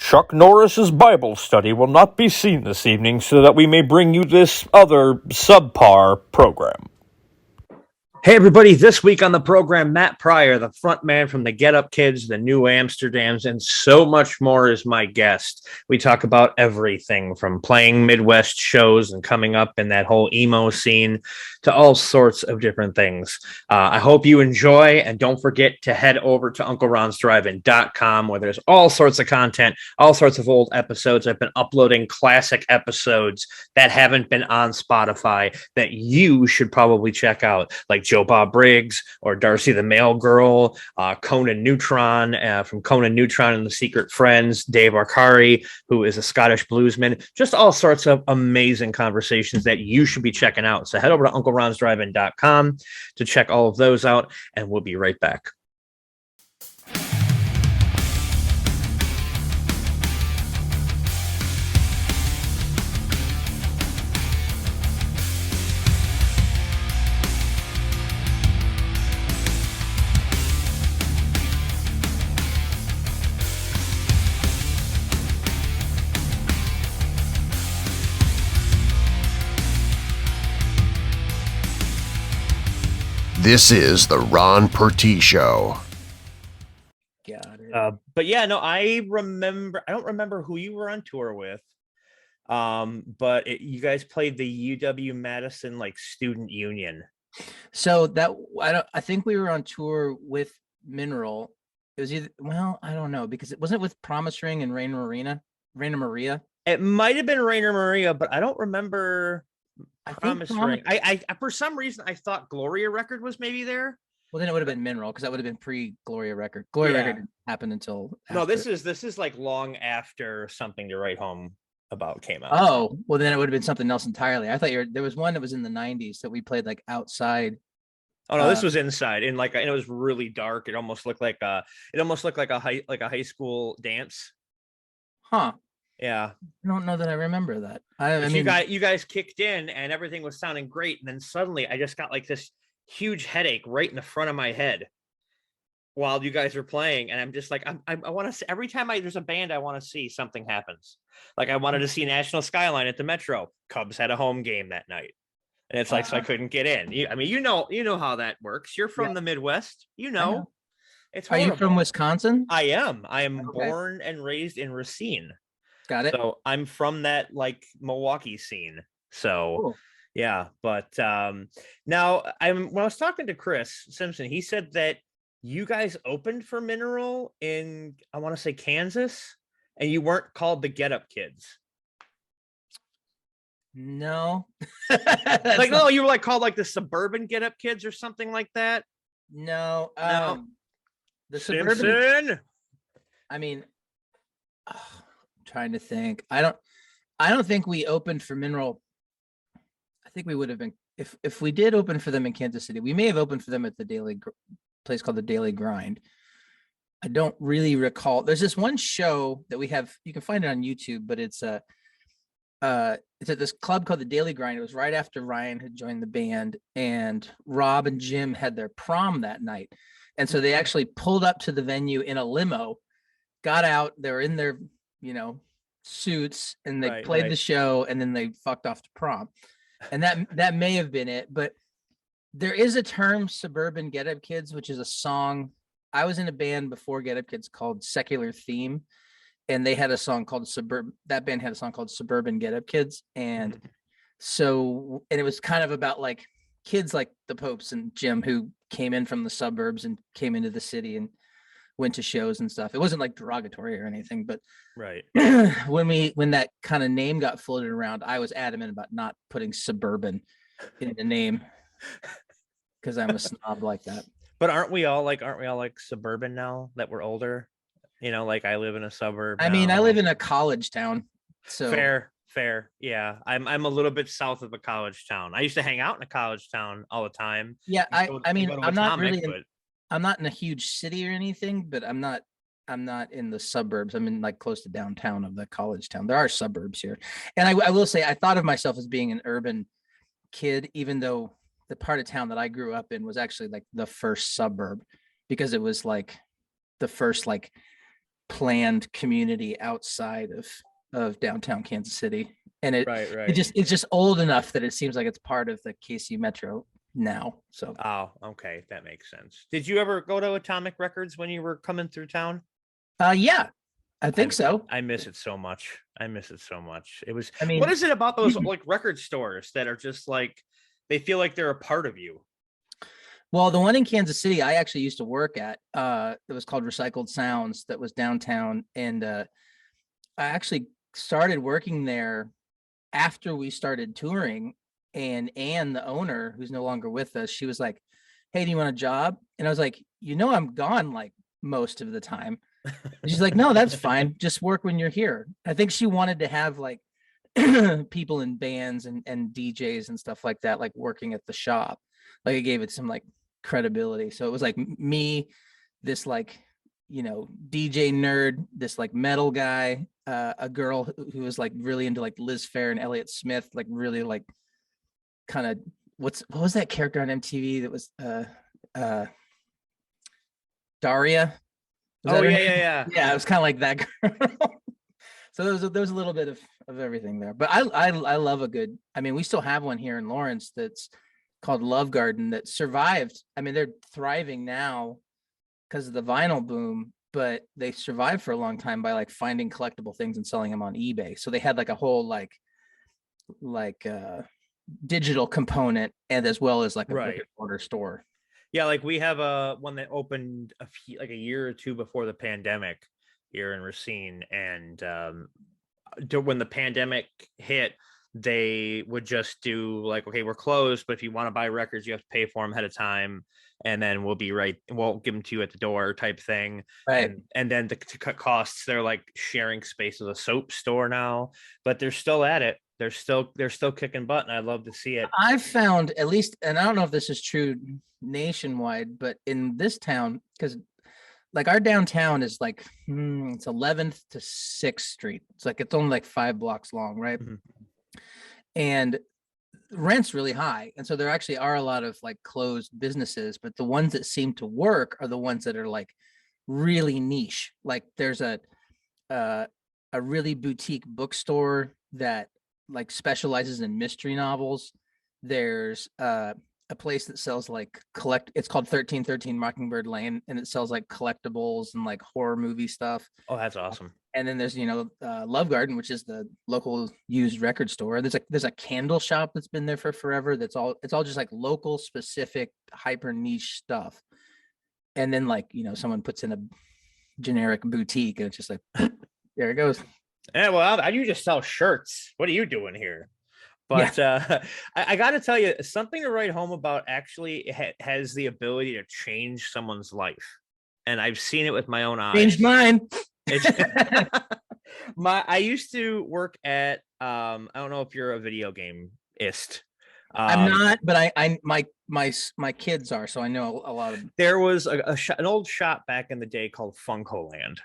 Chuck Norris's Bible study will not be seen this evening so that we may bring you this other subpar program. Hey, everybody. This week on the program, Matt Pryor, the front man from the Get Up Kids, the New Amsterdams, and so much more is my guest. We talk about everything from playing Midwest shows and coming up in that whole emo scene to all sorts of different things. I hope you enjoy, and don't forget to head over to UncleRon'sDrive-In.com where there's all sorts of content, all sorts of old episodes. I've been uploading classic episodes that haven't been on Spotify that you should probably check out, like Joe Bob Briggs or Darcy the Mail Girl, Conan Neutron from Conan Neutron and the Secret Friends, Dave Arcari, who is a Scottish bluesman, just all sorts of amazing conversations that you should be checking out. So head over to UncleRon'sDrive-In.com to check all of those out, and we'll be right back. This is the Ron Pertee Show. Got it. But yeah, no, I don't remember who you were on tour with. But you guys played the UW-Madison like student union. So that I think we were on tour with Mineral. It was either, well, I don't know, because it wasn't with Promise Ring and Rainer Maria. It might have been Rainer Maria, but I don't remember. Promise Ring. I for some reason I thought Gloria Record was maybe there. Well, then it would have been Mineral, because that would have been pre-Gloria Record. Gloria Record didn't happen until after. No, this is like long after Something to Write Home About came out. Oh, well, then it would have been something else entirely. I thought there was one that was in the 90s that we played like outside. Oh no, this was inside, and it was really dark. It almost looked like a high school dance. Huh. Yeah, I don't know that I remember that. I mean, you guys kicked in and everything was sounding great, and then suddenly I just got like this huge headache right in the front of my head while you guys were playing, and I'm just like, I want to see, every time there's a band I want to see, something happens. Like I wanted to see National Skyline at the Metro. Cubs had a home game that night, and it's like so I couldn't get in. You know how that works. You're from the Midwest, you know. It's horrible. Are you from Wisconsin? I am. I am born and raised in Racine. Got it. So I'm from that like Milwaukee scene. So cool. Yeah, but now when I was talking to Chris Simpson, he said that you guys opened for Mineral in, I want to say, Kansas, and you weren't called the Get Up Kids. No. Like, no, you were like called like the Suburban Get Up Kids or something like that. No. The Simpson. Suburban. I mean, trying to think. I don't think we opened for Mineral. I think we would have been, if we did open for them in Kansas City, we may have opened for them at the place called the Daily Grind. I don't really recall. There's this one show that we have, you can find it on YouTube, but it's at this club called the Daily Grind. It was right after Ryan had joined the band, and Rob and Jim had their prom that night. And so they actually pulled up to the venue in a limo, got out, they were in their suits, and they played the show, and then they fucked off to prom. And that may have been it, but there is a term, Suburban Get Up Kids, which is a song. I was in a band before Get Up Kids called Secular Theme, and they had a song called that band had a song called Suburban Get Up Kids. And so, and it was kind of about like kids like the Popes and Jim who came in from the suburbs and came into the city and went to shows and stuff. It wasn't like derogatory or anything, but when that kind of name got floated around, I was adamant about not putting Suburban in the name because I'm a snob like that. But aren't we all like suburban now that we're older? Like I live in a suburb. I mean, I live in a college town. So fair. Yeah. I'm a little bit south of a college town. I used to hang out in a college town all the time. Yeah. I'm not really I'm not in a huge city or anything, but I'm not in the suburbs. I'm in like close to downtown of the college town. There are suburbs here. And I will say, I thought of myself as being an urban kid, even though the part of town that I grew up in was actually like the first suburb, because it was like the first like planned community outside of downtown Kansas City. And Right. it's just old enough that it seems like it's part of the KC Metro now. So Oh, okay, that makes sense. Did you ever go to Atomic Records when you were coming through town? yeah, I think so. I miss it so much. I miss it so much. It was. I mean, What is it about those like record stores that are just like they feel like they're a part of you? well, the one in Kansas City I actually used to work at, it was called Recycled Sounds, that was downtown. And I actually started working there after we started touring. And Anne, the owner, who's no longer with us, she was like, "Hey, do you want a job?" And I was like, I'm gone like most of the time. And she's like, "No, that's fine. Just work when you're here." I think she wanted to have like people in bands and DJs and stuff like that, like working at the shop. Like it gave it some like credibility. So it was like me, this like, DJ nerd, this like metal guy, a girl who was like really into like Liz Phair and Elliott Smith, like really like kind of what was that character on MTV that was Daria? Was Oh that her yeah, name? yeah. Yeah, it was kind of like that girl. So there was a little bit of everything there. But I love a good, I mean, we still have one here in Lawrence that's called Love Garden that survived. I mean, they're thriving now because of the vinyl boom, but they survived for a long time by like finding collectible things and selling them on eBay. So they had like a whole like digital component, and as well as like a brick and mortar store. Yeah, like we have one that opened like a year or two before the pandemic here in Racine, and when the pandemic hit, they would just do like, okay, we're closed, but if you want to buy records, you have to pay for them ahead of time, and then we'll give them to you at the door type thing. Right. And then to cut costs, they're like sharing space with a soap store now, but they're still at it. They're still kicking butt, and I love to see it. I've found, at least, and I don't know if this is true nationwide, but in this town, because like our downtown is like it's 11th to 6th Street. It's like it's only like 5 blocks long, right? Mm-hmm. And rent's really high, and so there actually are a lot of like closed businesses, but the ones that seem to work are the ones that are like really niche. Like there's a really boutique bookstore that like specializes in mystery novels. There's a place that sells like it's called 1313 Mockingbird Lane, and it sells like collectibles and like horror movie stuff. Oh, that's awesome. And then there's Love Garden, which is the local used record store. There's a candle shop that's been there for forever. It's all just like local specific hyper niche stuff. And then like someone puts in a generic boutique, and it's just like there it goes. Yeah, well, you just sell shirts. What are you doing here? But yeah. I got to tell you, something to write home about actually has the ability to change someone's life, and I've seen it with my own eyes. Changed mine. I used to work at I don't know if you're a video gameist. I'm not, but my kids are, so I know a lot of them. There was an old shop back in the day called Funko Land,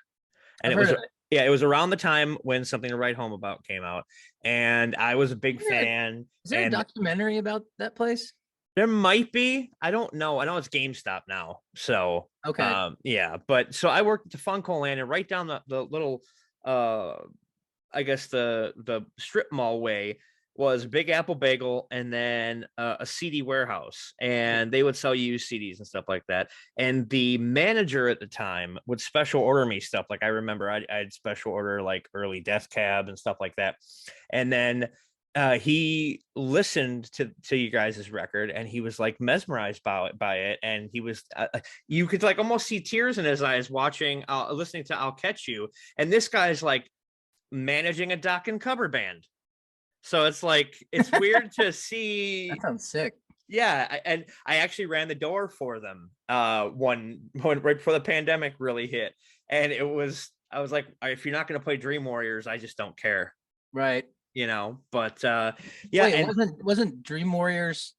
and it was around the time when Something to Write Home About came out, and I was a big fan. Is there a documentary about that place? There might be. I don't know. I know it's GameStop now. So okay. Yeah, but so I worked at the Funko Land, and right down the little I guess the strip mall way was Big Apple Bagel, and then a CD warehouse, and they would sell used CDs and stuff like that. And the manager at the time would special order me stuff. Like I remember I'd special order like early Death Cab and stuff like that. And then he listened to you guys' record, and he was like mesmerized by it. And he was you could like almost see tears in his eyes listening to I'll Catch You. And this guy's like managing a dock and cover band. So it's like, it's weird to see. That sounds sick. Yeah. And I actually ran the door for them one right before the pandemic really hit. And I was like, if you're not going to play Dream Warriors, I just don't care. Right. But yeah. Wait, wasn't Dream Warriors,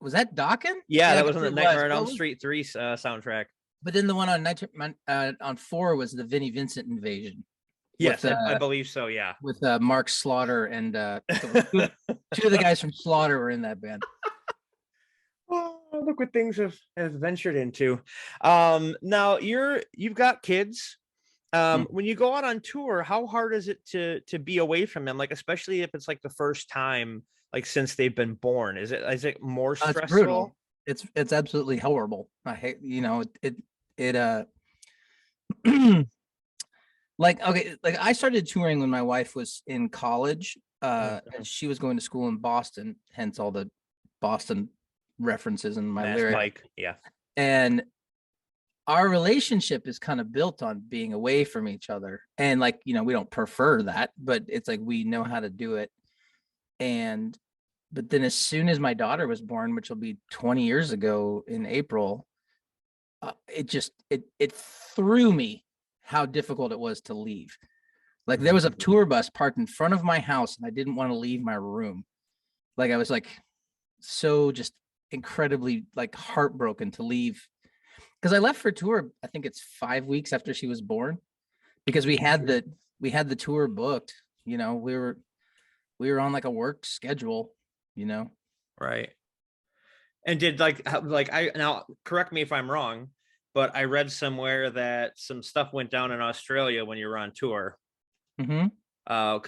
was that Dokken? Yeah, that was on the Nightmare on Elm Street 3 soundtrack. But then the one on 4 was the Vinnie Vincent Invasion. Yes, with, I believe so. Yeah, with Mark Slaughter and two of the guys from Slaughter were in that band. Oh, look what things have ventured into. Now you've got kids. When you go out on tour, how hard is it to be away from them? Like, especially if it's like the first time, like since they've been born, is it more It's brutal. stressful? It's absolutely horrible. I hate, it like, okay, like I started touring when my wife was in college. And she was going to school in Boston, hence all the Boston references in my Mass lyrics. Pike, yeah. And our relationship is kind of built on being away from each other. And like, we don't prefer that, but it's like we know how to do it. And but then as soon as my daughter was born, which will be 20 years ago in April, it threw me how difficult it was to leave. Like there was a tour bus parked in front of my house and I didn't want to leave my room. Like I was like so just incredibly like heartbroken to leave, because I left for tour, I think it's 5 weeks after she was born, because we had the tour booked. We were on like a work schedule, Right. And did I now correct me if I'm wrong, but I read somewhere that some stuff went down in Australia when you were on tour. Mm-hmm. Do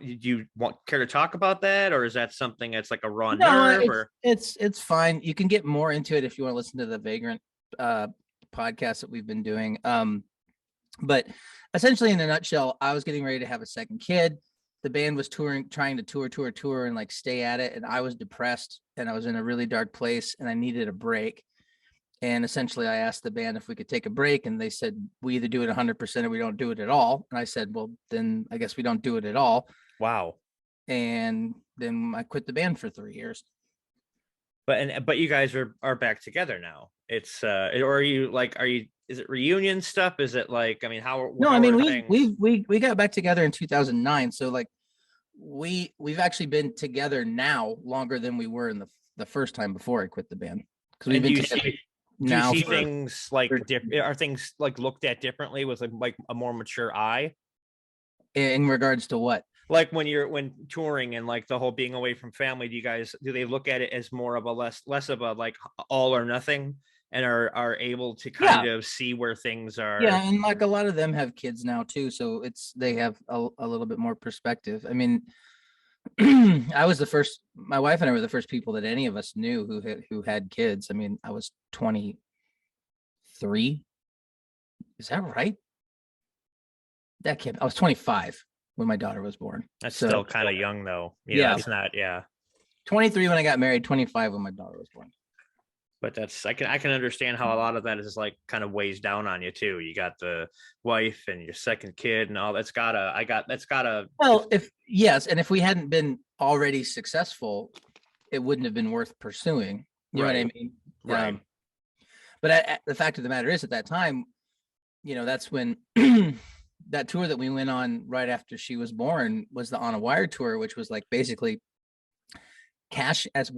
you care to talk about that, or is that something that's like a raw No, nerve? Or it's fine. You can get more into it if you want to listen to the Vagrant podcast that we've been doing. But essentially, in a nutshell, I was getting ready to have a second kid. The band was trying to tour and like stay at it, and I was depressed and I was in a really dark place and I needed a break. And essentially, I asked the band if we could take a break, and they said, we either do it 100% or we don't do it at all. And I said, well, then I guess we don't do it at all. wow. And then I quit the band for 3 years. But you guys are back together now. It's or is it reunion stuff? Is it like, I mean, No, I mean, we got back together in 2009. So like we've actually been together now longer than we were in the first time before I quit the band. Because we've been together. Do you see things like are things like looked at differently with like a more mature eye? In regards to what? Like when touring and like the whole being away from family, do they look at it as more of a less of a like all or nothing, and are able to kind of see where things are? Yeah, and like a lot of them have kids now too, so they have a little bit more perspective. I mean, my wife and I were the first people that any of us knew who had kids. I mean, I was 23. Is that right? I was 25 when my daughter was born. That's still kind of young though. Yeah, it's not. Yeah, 23 when I got married, 25 when my daughter was born. But I can understand how a lot of that is like kind of weighs down on you too. You got the wife and your second kid and all that's gotta. Well, if we hadn't been already successful, it wouldn't have been worth pursuing. You know what I mean? Right. But the fact of the matter is, at that time, that's when that tour that we went on right after she was born was the On a Wire tour, which was like basically cash as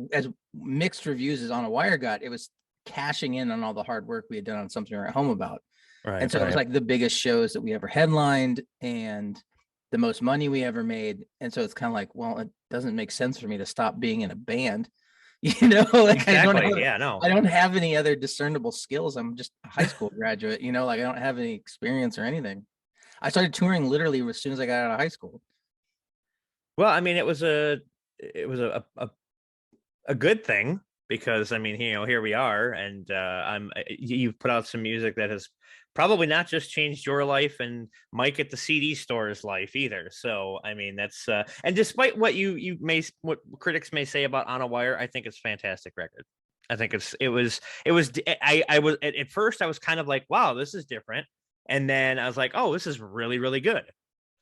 mixed reviews as On a Wire got. It was cashing in on all the hard work we had done on Something We're at Home About. Right. And so it was like the biggest shows that we ever headlined and the most money we ever made. And so it's kind of like, well, it doesn't make sense for me to stop being in a band. Like exactly. I don't have any other discernible skills. I'm just a high school graduate, like I don't have any experience or anything. I started touring literally as soon as I got out of high school. Well, I mean, it was a good thing, because I mean, here we are, and you've put out some music that has probably not just changed your life and Mike at the CD store's life either. So I mean, that's and despite what what critics may say about On a Wire, I think it's a fantastic record. I think I was at first I was kind of like, wow, this is different, and then I was like, oh, this is really, really good.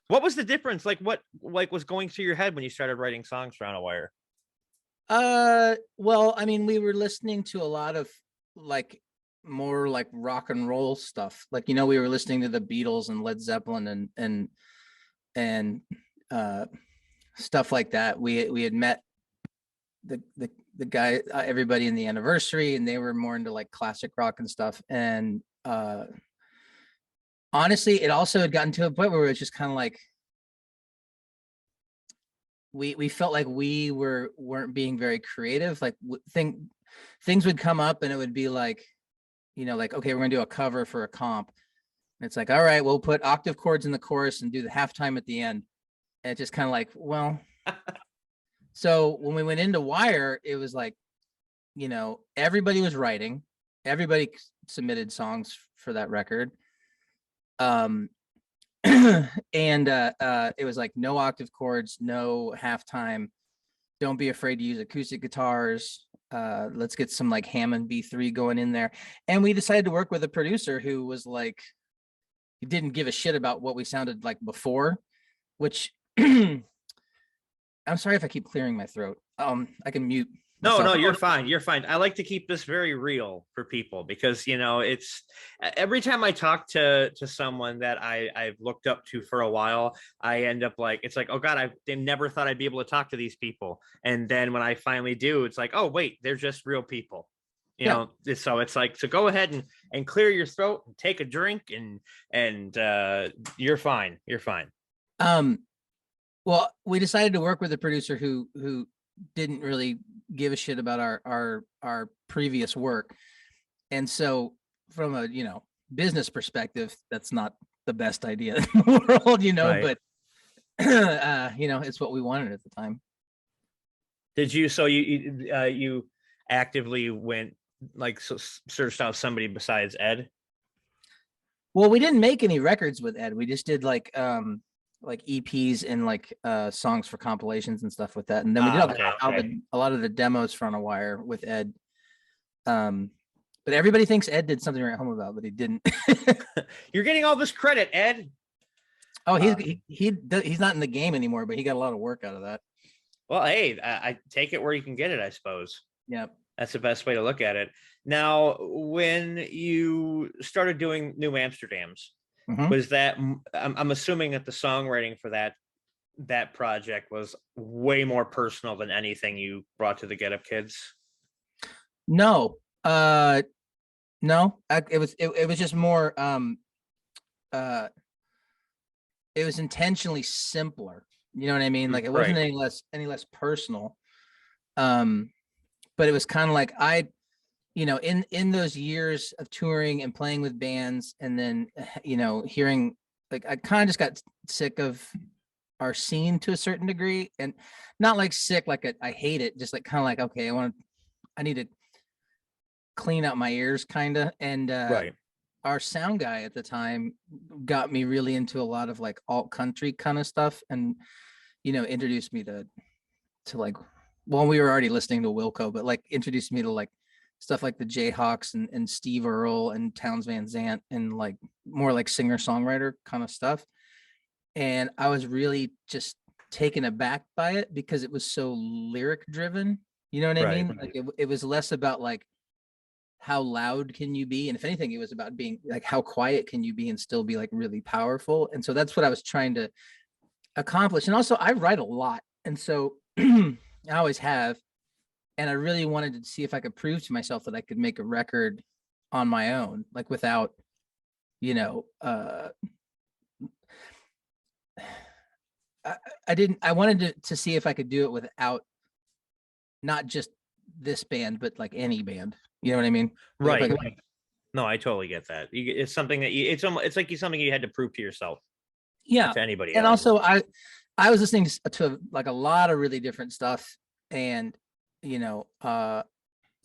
What was the difference? Like what was going through your head when you started writing songs for On a Wire? Well, I mean, we were listening to a lot of like more like rock and roll stuff. Like, we were listening to the Beatles and Led Zeppelin and stuff like that. We had met the guy, everybody in the Anniversary, and they were more into like classic rock and stuff. And honestly, it also had gotten to a point where it was just kind of like we felt like we weren't being very creative. Like things would come up and it would be like, like, okay, we're gonna do a cover for a comp, It's like, all right, we'll put octave chords in the chorus and do the halftime at the end. And it's just kind of like, well, so when we went into Wire, it was like, everybody was writing, everybody submitted songs for that record. And it was like no octave chords, no halftime. Don't be afraid to use acoustic guitars. Let's get some like Hammond B3 going in there. And we decided to work with a producer who was like, he didn't give a shit about what we sounded like before, which I'm sorry if I keep clearing my throat. I can mute. No, you're fine. You're fine. I like to keep this very real for people because, it's every time I talk to someone that I've looked up to for a while, I end up like, it's like, oh God, they never thought I'd be able to talk to these people. And then when I finally do, it's like, oh wait, they're just real people. So it's like, so go ahead and clear your throat and take a drink and you're fine. You're fine. Well, we decided to work with a producer who didn't really give a shit about our previous work. And so from a, business perspective, that's not the best idea in the world, right. But it's what we wanted at the time. Did you, so you actively went like searched out somebody besides Ed? Well, we didn't make any records with Ed. We just did like EPs and like songs for compilations and stuff with that. And then we did a lot of the demos for On a Wire with Ed. But everybody thinks Ed did something right home about, but he didn't. You're getting all this credit, Ed. Oh, he's not in the game anymore, but he got a lot of work out of that. Well, hey, I take it where you can get it, I suppose. Yeah. That's the best way to look at it. Now, when you started doing New Amsterdam's, was that, I'm assuming that the songwriting for that project was way more personal than anything you brought to the Get Up Kids? No, it was just more, it was intentionally simpler. You know what I mean? Like it wasn't any less personal. But it was kind of like in those years of touring and playing with bands, and then hearing, like, I kind of just got sick of our scene to a certain degree, and not like sick, like I hate it, just like kind of like, okay, I need to clean out my ears, kind of. And our sound guy at the time got me really into a lot of like alt country kind of stuff, and introduced me to like, well, we were already listening to Wilco, but like introduced me to like stuff like the Jayhawks and Steve Earle and Townes Van Zandt, and like more like singer-songwriter kind of stuff. And I was really just taken aback by it because it was so lyric driven. You know what I mean? Like it was less about like how loud can you be, and if anything, it was about being like how quiet can you be and still be like really powerful. And so that's what I was trying to accomplish. And also I write a lot, and so I always have. And I really wanted to see if I could prove to myself that I could make a record on my own, like without, I wanted to see if I could do it without not just this band, but like any band. You know what I mean? Right. No, I totally get that. It's something that it's like something you had to prove to yourself. Yeah. To anybody and else. Also I was listening to like a lot of really different stuff, and so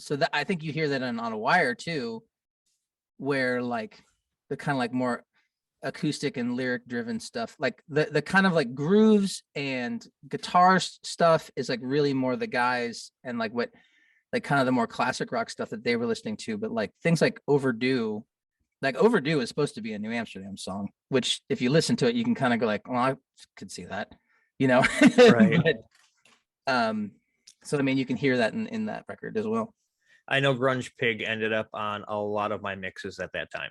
that I think you hear that on a Wire too, where like the kind of like more acoustic and lyric driven stuff, like the kind of like grooves and guitar stuff is like really more the guys, and like what, like kind of the more classic rock stuff that they were listening to. But like things like Overdue is supposed to be a New Amsterdam song, which if you listen to it, you can kind of go like, well, I could see that, Right. But, so, I mean, you can hear that in that record as well. I know Grunge Pig ended up on a lot of my mixes at that time.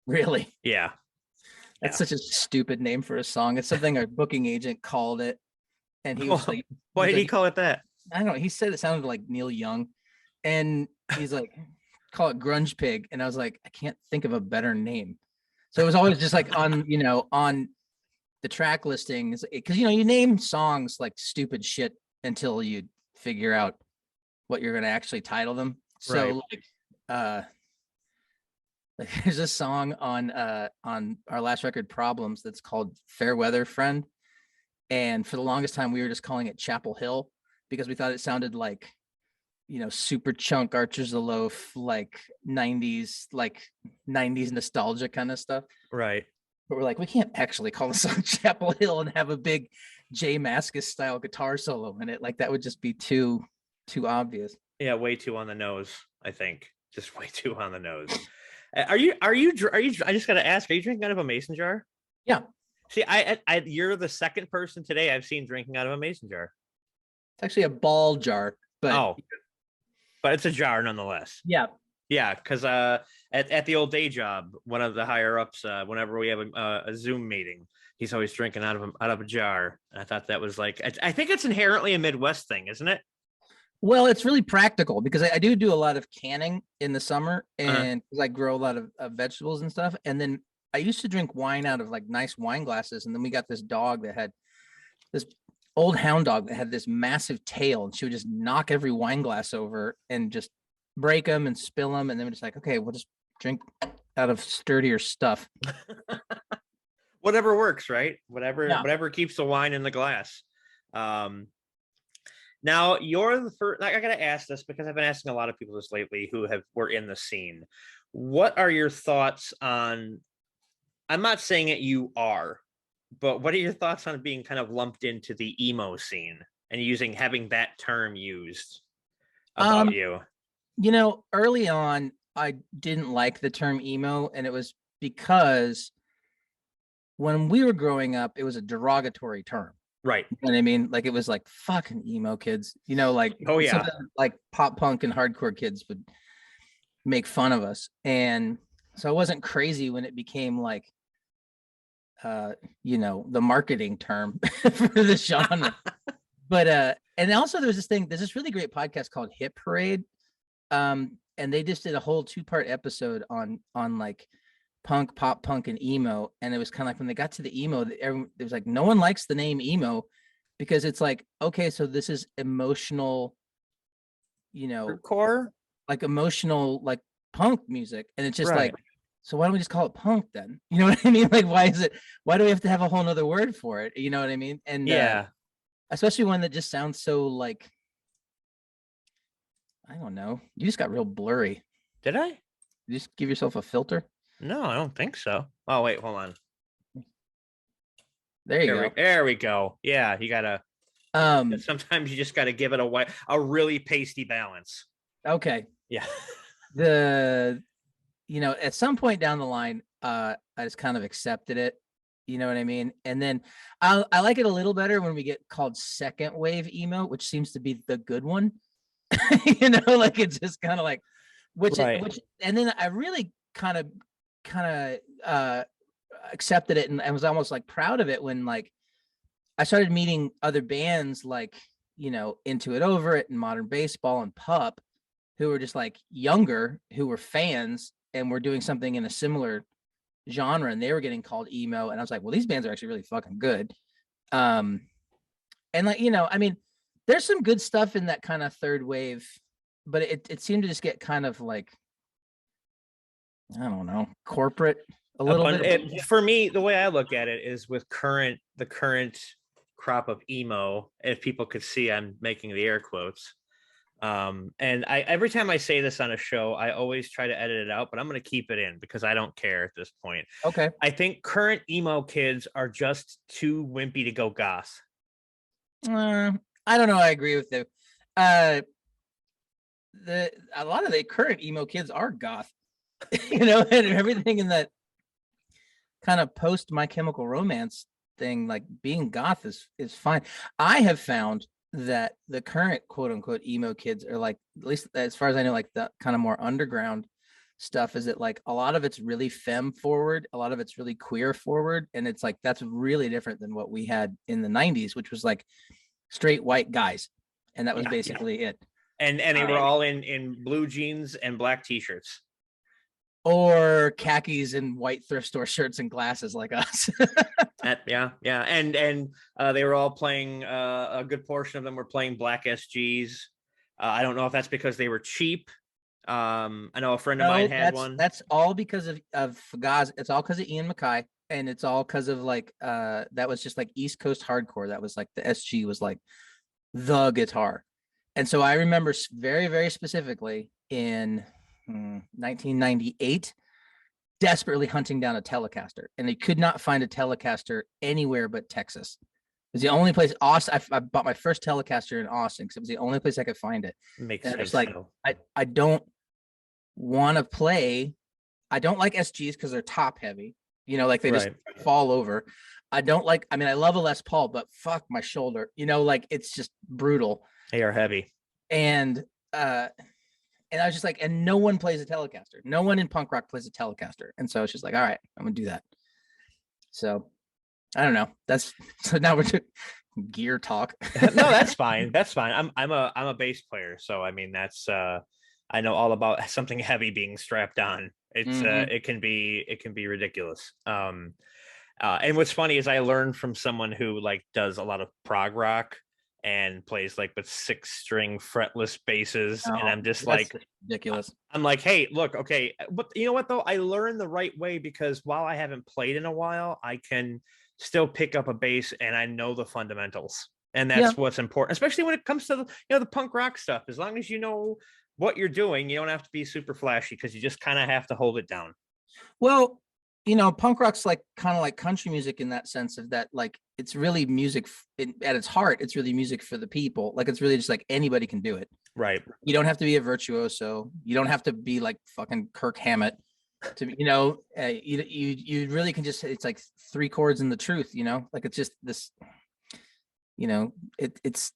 Really? Yeah. That's such a stupid name for a song. It's something our booking agent called it. And he was like, why did he call it that? I don't know. He said it sounded like Neil Young. And he's like, call it Grunge Pig. And I was like, I can't think of a better name. So it was always just like on the track listings, because, you name songs like stupid shit until you figure out what you're going to actually title them. So like Like there's a song on our last record, Problems, that's called Fair Weather Friend. And for the longest time we were just calling it Chapel Hill because we thought it sounded like, super chunk Archers of the Loaf, like 90s nostalgia kind of stuff. Right. But we're like, we can't actually call the song Chapel Hill and have a big Jay Mascis style guitar solo in it. Like that would just be too obvious. Yeah, way too on the nose, I think. Just way too on the nose. Are you I just got to ask, are you drinking out of a mason jar? Yeah. See, you're the second person today I've seen drinking out of a mason jar. It's actually a ball jar, but but it's a jar nonetheless. yeah. Yeah, because at the old day job, one of the higher ups, whenever we have a Zoom meeting, he's always drinking out of a jar. And I thought that was like, I think it's inherently a Midwest thing, isn't it? Well, it's really practical because I do a lot of canning in the summer, and because I grow a lot of vegetables and stuff. And then I used to drink wine out of like nice wine glasses. And then we got this dog that had this old hound dog that had this massive tail, and she would just knock every wine glass over and just break them and spill them. And then we're just like, okay, we'll just drink out of sturdier stuff. Whatever works, right? Whatever keeps the wine in the glass. Now you're the first. I gotta ask this because I've been asking a lot of people this lately who were in the scene. What are your thoughts on? I'm not saying it you are, but what are your thoughts on being kind of lumped into the emo scene and having that term used about you? Early on, I didn't like the term emo, and it was because when we were growing up, it was a derogatory term. Right. You know what I mean? Like it was like fucking emo kids, like, oh yeah, like pop punk and hardcore kids would make fun of us. And so I wasn't crazy when it became like, the marketing term for the genre. But, and also there's this really great podcast called Hit Parade. And they just did a whole 2-part episode on like punk, pop punk, and emo. And it was kind of like when they got to the emo, it was like no one likes the name emo because it's like, okay, so this is emotional, core, like emotional, like punk music, and it's just right. like, so why don't we just call it punk then? You know what I mean? Like, why do we have to have a whole nother word for it? You know what I mean? And yeah, especially one that just sounds so like, I don't know. You just got real blurry. Did I? You just give yourself a filter? No, I don't think so. Oh, wait, hold on. There you go. There we go. Yeah, you gotta. Sometimes you just gotta give it a really pasty balance. Okay. Yeah. At some point down the line, I just kind of accepted it. You know what I mean? And then I like it a little better when we get called second wave emo, which seems to be the good one. Like it's just kind of like, which, and then I really kind of accepted it, and I was almost like proud of it when like I started meeting other bands like Into It Over It and Modern Baseball and Pup, who were just like younger, who were fans and were doing something in a similar genre, and they were getting called emo, and I was like, well, these bands are actually really fucking good. And like I mean, there's some good stuff in that kind of third wave, but it seemed to just get kind of like, I don't know, corporate a little bit. For me, the way I look at it is with the current crop of emo, if people could see, I'm making the air quotes. And every time I say this on a show, I always try to edit it out, but I'm going to keep it in because I don't care at this point. Okay. I think current emo kids are just too wimpy to go goth. I don't know. I agree with you. A lot of the current emo kids are goth, and everything in that kind of post My Chemical Romance thing, like being goth is fine. I have found that the current quote unquote emo kids are like, at least as far as I know, like the kind of more underground stuff is that like a lot of it's really femme forward, a lot of it's really queer forward, and it's like that's really different than what we had in the 90s, which was like straight white guys, and that was basically it. And they were all in blue jeans and black t-shirts, or khakis and white thrift store shirts and glasses like us. and they were all playing. A good portion of them were playing black SGs. I don't know if that's because they were cheap, I know a friend of mine had one. That's all because of Fugazi. It's all because of Ian MacKaye, and it's all because of like that was just like East Coast hardcore. That was like the SG was like the guitar. And so I remember very, very specifically in 1998, desperately hunting down a Telecaster, and they could not find a Telecaster anywhere but Texas. It was the only place. Austin. I bought my first Telecaster in Austin because it was the only place I could find it. Makes and sense. it's like I don't want to play. I don't like SGs because they're top heavy. You know, like they just fall over. I don't like. I mean, I love a Les Paul, but fuck my shoulder. You know, like it's just brutal. They are heavy. And I was just like, and no one plays a Telecaster. No one in punk rock plays a Telecaster. And so it's just like, all right, I'm gonna do that. So I don't know. So now we're gear talk. No, that's fine. That's fine. I'm a bass player, so I mean that's I know all about something heavy being strapped on. It's it can be ridiculous. And what's funny is I learned from someone who like does a lot of prog rock and plays like with 6-string fretless basses, and I'm just like ridiculous. I'm like, hey, look, okay, but you know what though? I learned the right way because while I haven't played in a while, I can still pick up a bass and I know the fundamentals, and that's what's important, especially when it comes to the punk rock stuff. As long as you know what you're doing, you don't have to be super flashy because you just kind of have to hold it down. Well, punk rock's like kind of like country music in that sense of that, like it's really music at its heart. It's really music for the people. Like it's really just like anybody can do it. Right. You don't have to be a virtuoso. You don't have to be like fucking Kirk Hammett to you really can just, it's like 3 chords and the truth, like it's just this, it's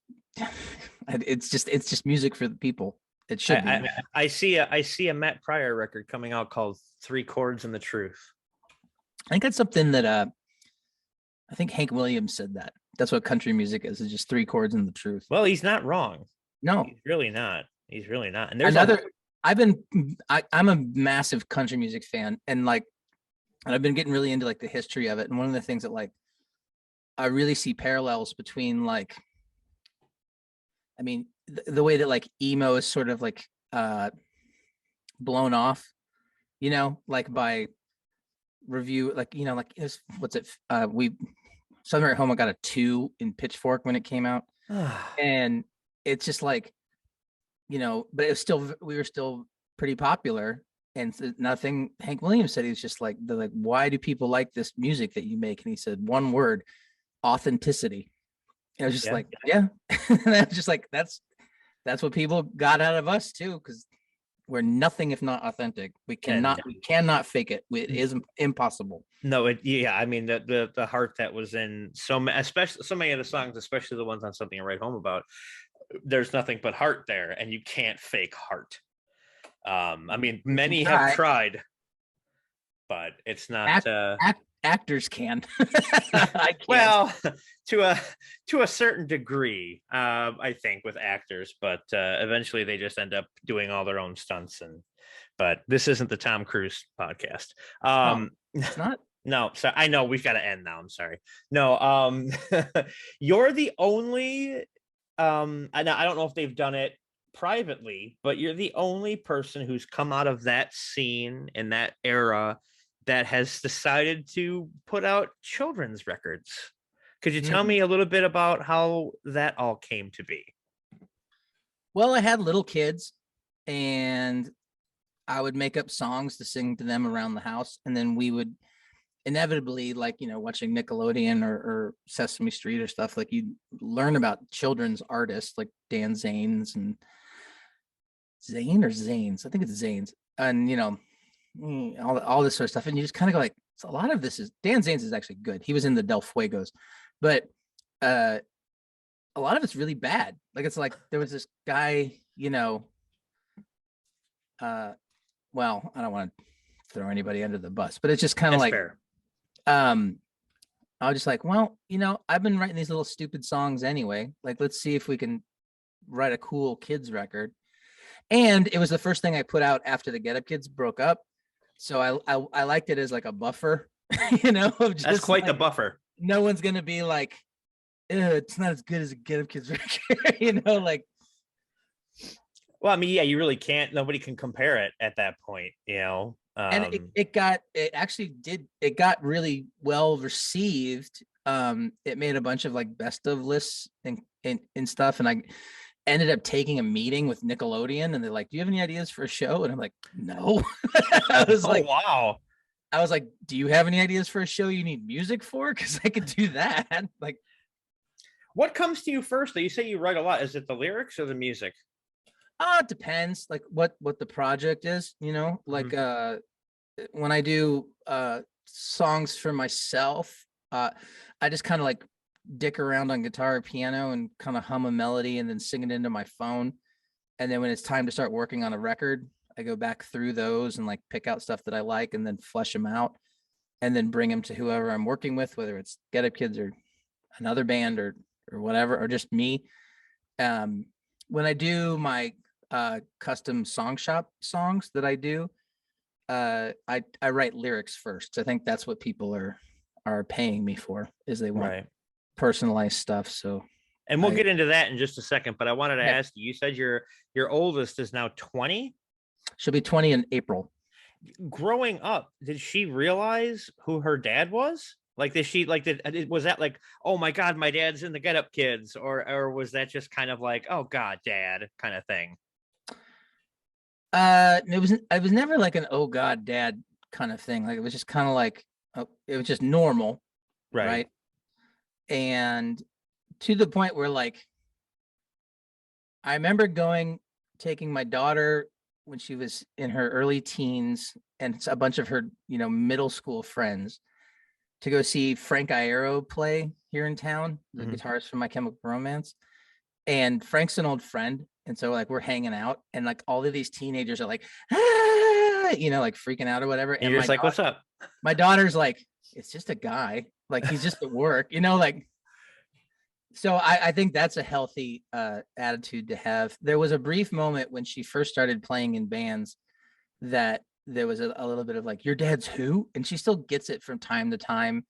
just music for the people. It should be. I see a Matt Pryor record coming out called 3 Chords and the Truth. I think that's something that I think Hank Williams said that. That's what country music is. It's just 3 chords and the truth. Well, he's not wrong. No, he's really not. And there's I'm a massive country music fan, and I've been getting really into like the history of it. And one of the things that like I really see parallels between like, I mean, the way that like emo is sort of like blown off, like by review, like what's it? Southern Home got a 2 in Pitchfork when it came out, and it's just like, but it was still, we were still pretty popular. And nothing. Hank Williams said, he was just like, they're like, why do people like this music that you make? And he said one word: authenticity. And I was just like, yeah. And I was just like, that's what people got out of us too, because we're nothing if not authentic. We cannot fake it. It is impossible. No, I mean the heart that was in especially so many of the songs, especially the ones on Something to Write Home About. There's nothing but heart there, and you can't fake heart. I mean, many have tried, but it's not. Actors can. I can't. Well, to a certain degree, I think with actors, but eventually they just end up doing all their own stunts. But this isn't the Tom Cruise podcast. It's not. No, so I know we've got to end now. I'm sorry. No, you're the only. I don't know if they've done it privately, but you're the only person who's come out of that scene in that era that has decided to put out children's records. Could you tell me a little bit about how that all came to be? Well, I had little kids, and I would make up songs to sing to them around the house, and then we would inevitably, like, watching Nickelodeon or Sesame Street or stuff, like you learn about children's artists like Dan Zanes and Zane or Zanes. I think it's Zanes. And, all this sort of stuff. And you just kind of go like, so a lot of this is, Dan Zanes is actually good. He was in the Del Fuegos, but a lot of it's really bad. Like, it's like, there was this guy, well, I don't want to throw anybody under the bus, but it's just kind of like, fair. I was just like, well, I've been writing these little stupid songs anyway. Like, let's see if we can write a cool kids record. And it was the first thing I put out after the Get Up Kids broke up. So I liked it as like a buffer, just that's quite like, the buffer. No one's going to be like, it's not as good as a Get Up Kids record, like. Well, I mean, yeah, you really can't. Nobody can compare it at that point, And it got really well received. It made a bunch of like best of lists and stuff. And I ended up taking a meeting with Nickelodeon, and they're like, "Do you have any ideas for a show?" And I'm like, "No." I was oh, wow. I was like, "Do you have any ideas for a show you need music for? Because I could do that." Like, what comes to you first? You say you write a lot. Is it the lyrics or the music? it depends, like what the project is, like when I do songs for myself, I just kind of like dick around on guitar or piano and kind of hum a melody and then sing it into my phone. And then when it's time to start working on a record, I go back through those and like pick out stuff that I like and then flesh them out and then bring them to whoever I'm working with, whether it's Get Up Kids or another band or whatever, or just me. When I do my custom song shop songs that I do, I write lyrics first. I think that's what people are paying me for, is they want personalized stuff. So, and we'll get into that in just a second, but I wanted to ask you said your oldest is now 20. She'll be 20 in April. Growing up, did she realize who her dad was? Like, was that like, oh my God, my dad's in the Get Up Kids, or was that just kind of like, oh God, dad kind of thing? I was never like an oh God, dad kind of thing. Like, it was just kind of like, it was just normal. Right. And to the point where, like, I remember taking my daughter when she was in her early teens and a bunch of her, middle school friends to go see Frank Iero play here in town, the guitarist from My Chemical Romance. And Frank's an old friend. And so like we're hanging out and like all of these teenagers are like, like freaking out or whatever. And you're just like, what's up? My daughter's like, it's just a guy. Like, he's just at work, like. So I think that's a healthy attitude to have. There was a brief moment when she first started playing in bands that there was a little bit of like, your dad's who? And she still gets it from time to time.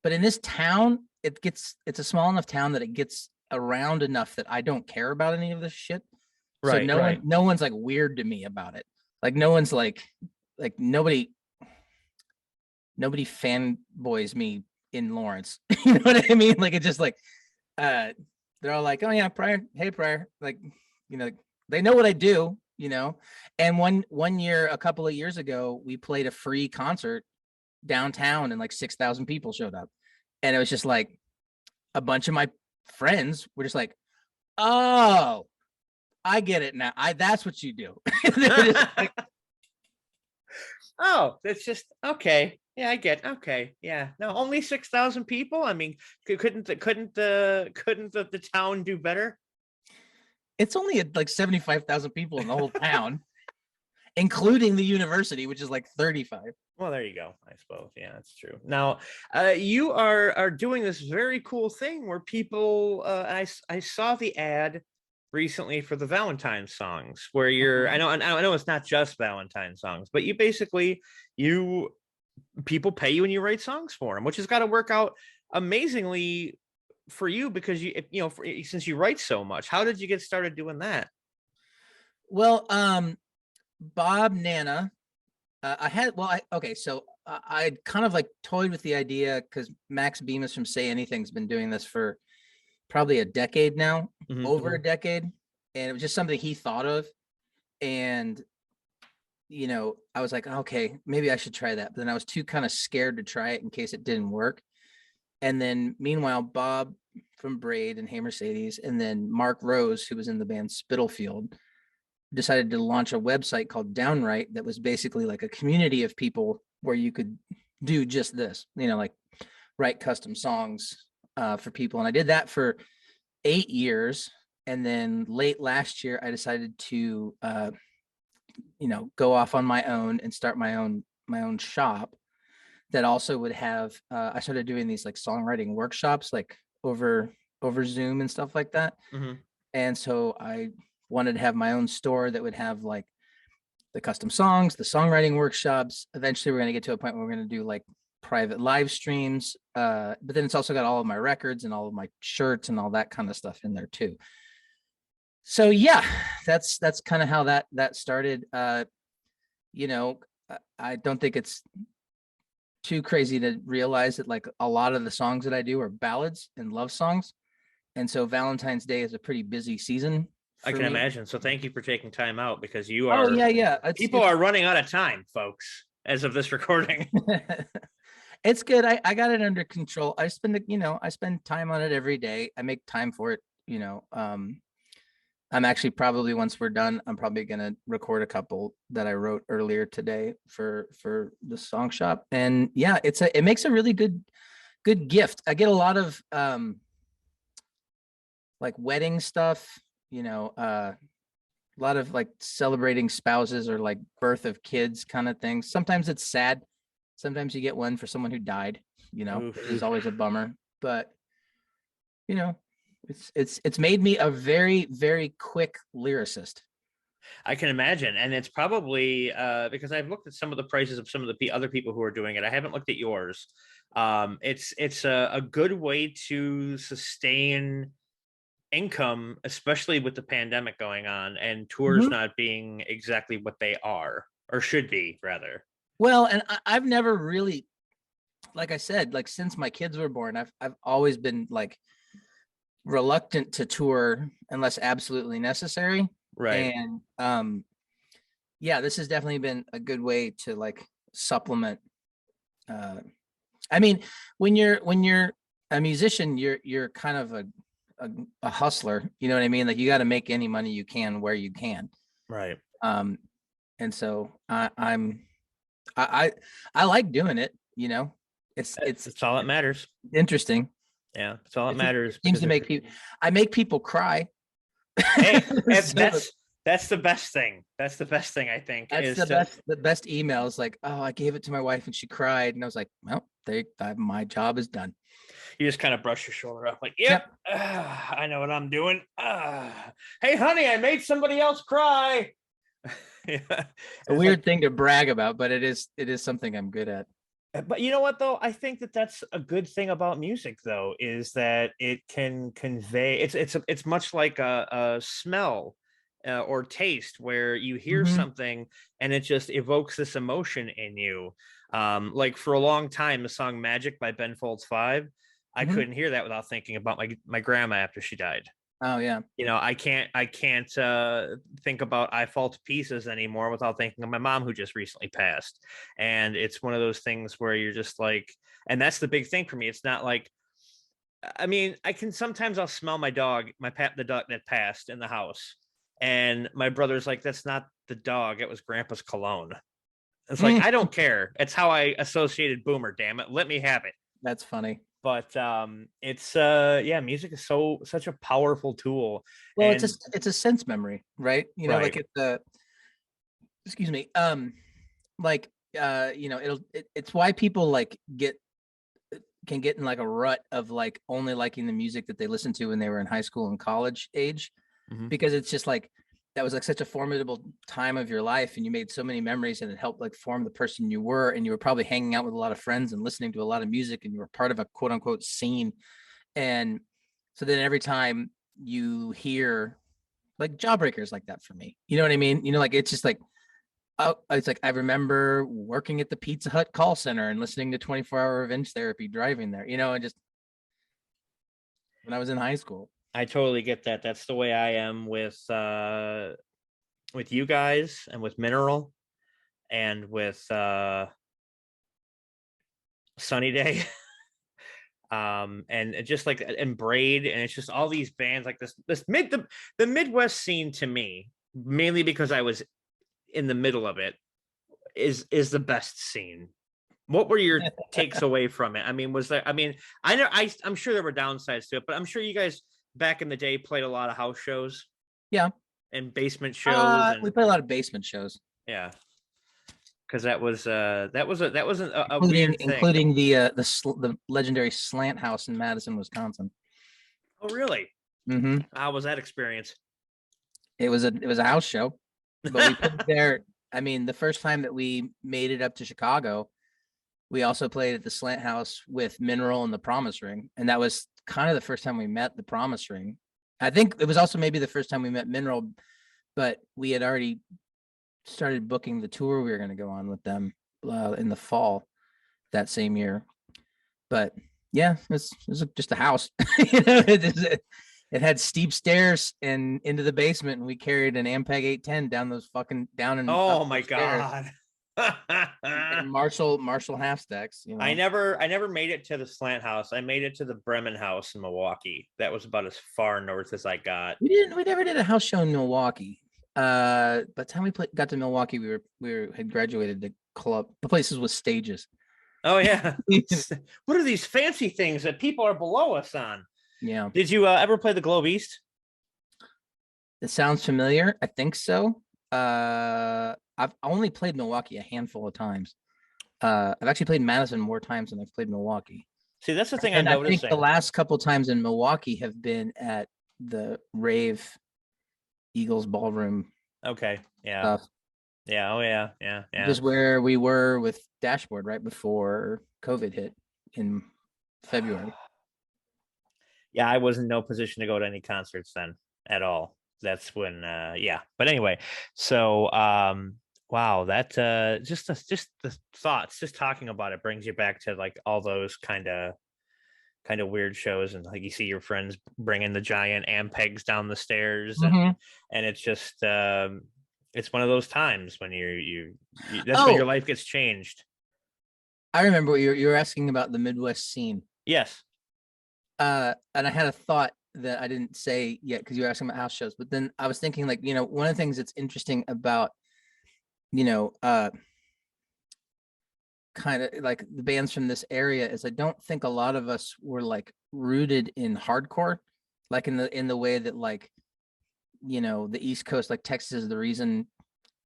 But in this town, it's a small enough town that it gets around enough that I don't care about any of this shit. So no one's like weird to me about it. Like, no one's like nobody fanboys me in Lawrence. You know what I mean? Like, it's just like, they're all like, oh yeah, Pryor, hey Pryor, like, they know what I do, and one year, a couple of years ago, we played a free concert downtown and like 6,000 people showed up. And it was just like a bunch of my friends were just like, oh, I get it now. That's what you do. Like, oh, that's just okay. Yeah, I get. Okay, yeah. No, only 6,000 people. I mean, couldn't the town do better? It's only like 75,000 people in the whole town, including the university, which is like 35. Well, there you go. I suppose. Yeah, that's true. Now, you are doing this very cool thing where people. I saw the ad recently for the Valentine songs, where you're. I know it's not just Valentine songs, but you basically people pay you and you write songs for them, which has got to work out amazingly for you because since you write so much. How did you get started doing that? Well, Bob Nana, so I kind of like toyed with the idea because Max Bemis from Say Anything's been doing this for probably a decade now, over a decade, and it was just something he thought of, and I was like, okay, maybe I should try that. But then I was too kind of scared to try it in case it didn't work. And then meanwhile, Bob from Braid and Hey Mercedes, and then Mark Rose, who was in the band Spitalfield, decided to launch a website called Downright that was basically like a community of people where you could do just this, like write custom songs for people. And I did that for 8 years. And then late last year, I decided to go off on my own and start my own shop that also would have I started doing these like songwriting workshops like over Zoom and stuff like that. And so I wanted to have my own store that would have like the custom songs, the songwriting workshops. Eventually we're going to get to a point where we're going to do like private live streams, but then it's also got all of my records and all of my shirts and all that kind of stuff in there too. So yeah, that's kind of how that started. You know, I don't think it's too crazy to realize that like a lot of the songs that I do are ballads and love songs. And so Valentine's Day is a pretty busy season I for can me. imagine. So thank you for taking time out, because you Oh are yeah. people are running out of time, folks, as of this recording. It's good. I got it under control. I spend time on it every day. I make time for it, I'm actually probably, once we're done, I'm probably gonna record a couple that I wrote earlier today for the song shop. And yeah, it makes a really good gift. I get a lot of like wedding stuff, a lot of like celebrating spouses or like birth of kids kind of things. Sometimes it's sad. Sometimes you get one for someone who died, Oof. which is always a bummer. But you know, it's made me a very, very quick lyricist. I can imagine. And it's probably because I've looked at some of the prices of some of the other people who are doing it. I haven't looked at yours. It's a good way to sustain income, especially with the pandemic going on and tours not being exactly what they are, or should be rather. Well, and I've never really, like I said, like since my kids were born, I've always been like reluctant to tour unless absolutely necessary. Right. And yeah, this has definitely been a good way to like supplement. I mean, when you're a musician, you're kind of a hustler, you know what I mean? Like you got to make any money you can where you can. Right. And so I like doing it, It's all that matters. interesting. Yeah, it's all that matters. It seems to make people, I make people cry. Hey, So that's the best thing. That's the best thing, I think. that's the best emails. Like, oh, I gave it to my wife and she cried, and I was like, well, my job is done. You just kind of brush your shoulder up, like, yep. I know what I'm doing. Hey, honey, I made somebody else cry. Yeah. A weird thing to brag about, but it is something I'm good at. But you know what, though? I think that's a good thing about music, though, is that it can convey. It's much like a smell or taste, where you hear something and it just evokes this emotion in you. Like for a long time, the song "Magic" by Ben Folds 5, I couldn't hear that without thinking about my grandma after she died. Oh yeah. I can't think about "I Fall to Pieces" anymore without thinking of my mom, who just recently passed. And it's one of those things where you're just like, and that's the big thing for me. It's not like, I mean, I'll smell my dog, the dog that passed in the house. And my brother's like, that's not the dog. It was Grandpa's cologne. It's like, I don't care. It's how I associated Boomer. Damn it. Let me have it. That's funny. But it's music is such a powerful tool. Well, it's a sense memory, right? Like it's excuse me, it's why people like can get in like a rut of like only liking the music that they listened to when they were in high school and college age, because it's just like that was like such a formidable time of your life, and you made so many memories, and it helped like form the person you were, and you were probably hanging out with a lot of friends and listening to a lot of music, and you were part of a quote unquote scene. And so then every time you hear like Jawbreakers like that for me, you know what I mean? Like it's just like, oh, it's like I remember working at the Pizza Hut call center and listening to 24-hour revenge therapy driving there, and just when I was in high school. I totally get that. That's the way I am with you guys, and with Mineral, and with Sunny Day. And just like, and Braid, and it's just all these bands like this the Midwest scene, to me, mainly because I was in the middle of it, is the best scene. What were your takes away from it? I mean, I'm sure there were downsides to it, but I'm sure you guys back in the day played a lot of house shows. Yeah. And basement shows. We played a lot of basement shows. Yeah. Because that was a weird thing, including the legendary Slant House in Madison, Wisconsin. Oh, really? Mm-hmm. How was that experience? It was a house show, but we played there. I mean, the first time that we made it up to Chicago, we also played at the Slant House with Mineral and the Promise Ring, and that was kind of the first time we met the Promise Ring. I think it was also maybe the first time we met Mineral, but we had already started booking the tour we were going to go on with them in the fall that same year. But yeah, it was just a house. It had steep stairs and into the basement, and we carried an Ampeg 810 down those fucking down and Oh up my those stairs. God. And Marshall half stacks. You know, I never made it to the Slant House. I made it to the Bremen House in Milwaukee. That was about as far north as I got. we never did a house show in Milwaukee. By the time we got to Milwaukee, we had graduated the club. The places with stages. Oh yeah. What are these fancy things that people are below us on? Yeah. Did you ever play the Globe East? It sounds familiar. I think so. I've only played Milwaukee a handful of times. I've actually played Madison more times than I've played Milwaukee. See, that's the thing And I'm I think noticing. the last couple times in Milwaukee have been at the Rave Eagles Ballroom Okay. Yeah. stuff. Yeah. Oh yeah. Yeah. Yeah. Just where we were with Dashboard right before COVID hit in February. Yeah, I was in no position to go to any concerts then at all. That's when yeah. But anyway, so wow, that just the thoughts, just talking about it brings you back to like all those kind of weird shows, and like you see your friends bringing the giant Ampegs down the stairs, and it's just it's one of those times when you that's when your life gets changed. I remember what you were asking about the Midwest scene. Yes. And I had a thought that I didn't say yet because you were asking about house shows, but then I was thinking, like, you know, one of the things that's interesting about, you know, kind of like the bands from this area is I don't think a lot of us were like rooted in hardcore, like in the way that, like, you know, the East Coast, like Texas is the reason,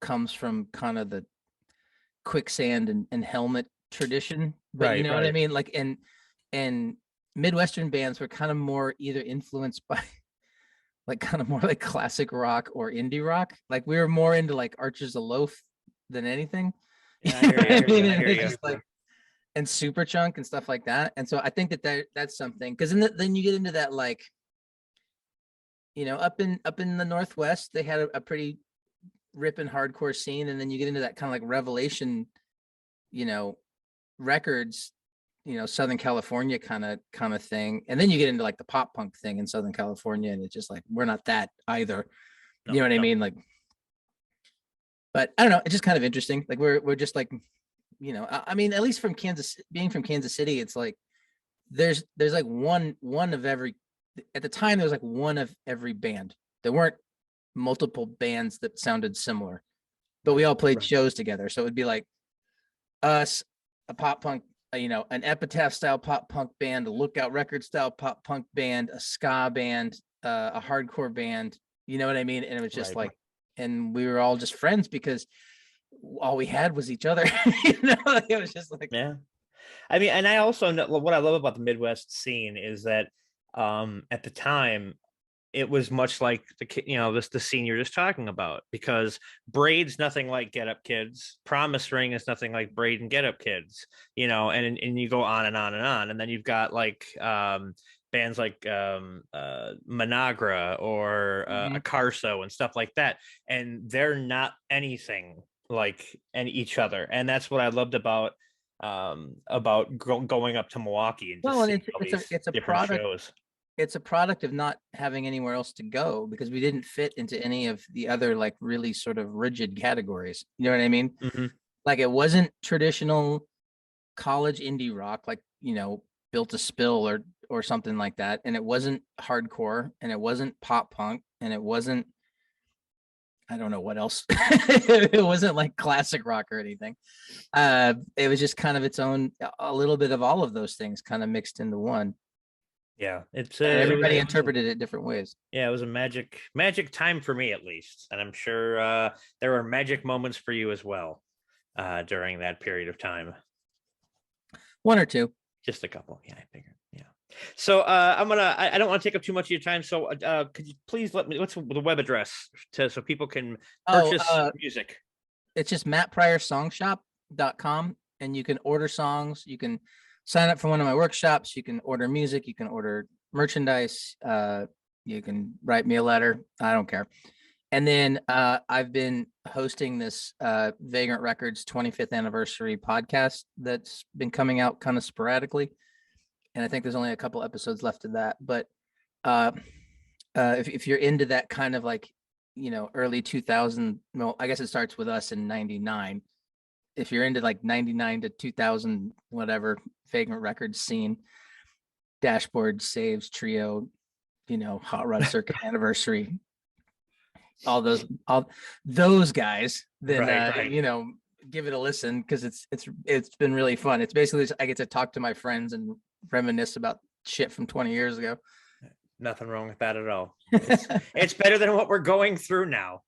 comes from kind of the quicksand and helmet tradition, but you know what I mean? Like, and Midwestern bands were kind of more either influenced by like kind of more like classic rock or indie rock. Like we were more into like Archers of Loaf than anything. Yeah, I hear you. Just like, and Superchunk and stuff like that. And so I think that's something, because then you get into that, like, you know, up in the Northwest, they had a pretty ripping hardcore scene, and then you get into that kind of like Revelation, you know, records, you know, Southern California kind of thing, and then you get into like the pop punk thing in Southern California, and it's just like we're not that either. You know what I mean? Like, but I don't know, it's just kind of interesting. Like we're just like, you know, I mean, at least from being from Kansas City, it's like there's like one of every, at the time there was like one of every band. There weren't multiple bands that sounded similar, but we all played shows together. So it would be like us, a pop punk, you know, an Epitaph style pop punk band, a Lookout Record style pop punk band, a ska band, a hardcore band, you know what I mean? And it was just like, and we were all just friends because all we had was each other. You know, it was just like, yeah. I mean, and I also know what I love about the Midwest scene is that at the time it was much like the scene you're just talking about, because Braid's nothing like Get Up Kids, Promise Ring is nothing like Braid and Get Up Kids, you know, and you go on and on and on, and then you've got like bands like Managra or Acarso and stuff like that, and they're not anything like each other, and that's what I loved about going up to Milwaukee and just well, and it's a different product. shows. It's a product of not having anywhere else to go, because we didn't fit into any of the other like really sort of rigid categories. You know what I mean? Like it wasn't traditional college indie rock, like, you know, Built to Spill or something like that. And it wasn't hardcore, and it wasn't pop punk, and it wasn't, I don't know what else. It wasn't like classic rock or anything. It was just kind of its own, a little bit of all of those things kind of mixed into one. Yeah, it's and everybody interpreted it different ways. Yeah, it was a magic time for me, at least, and I'm sure there were magic moments for you as well during that period of time. One or two, just a couple. Yeah, I figured. Yeah. So I don't want to take up too much of your time. So could you please let me, what's the web address so people can purchase music? It's just mattpryorsongshop.com, and you can order songs. You can sign up for one of my workshops. You can order music. You can order merchandise. You can write me a letter. I don't care. And then I've been hosting this Vagrant Records 25th anniversary podcast that's been coming out kind of sporadically. And I think there's only a couple episodes left of that. But if you're into that kind of like, early 2000, well, I guess it starts with us in 99. If you're into like 99 to 2000, whatever, Vagrant Records scene, Dashboard, Saves, Trio, Hot Rod Circuit Anniversary, all those guys, then Right. give it a listen, because it's been really fun. It's basically I get to talk to my friends and reminisce about shit from 20 years ago. Nothing wrong with that at all. It's better than what we're going through now.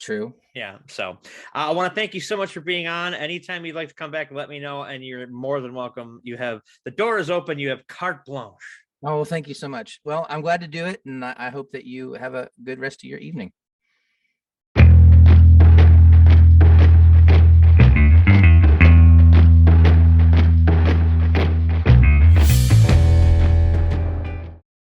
True. Yeah. So I want to thank you so much for being on. Anytime you'd like to come back, let me know, and you're more than welcome. The door is open. You have carte blanche. Oh, well, thank you so much. Well, I'm glad to do it, and I hope that you have a good rest of your evening.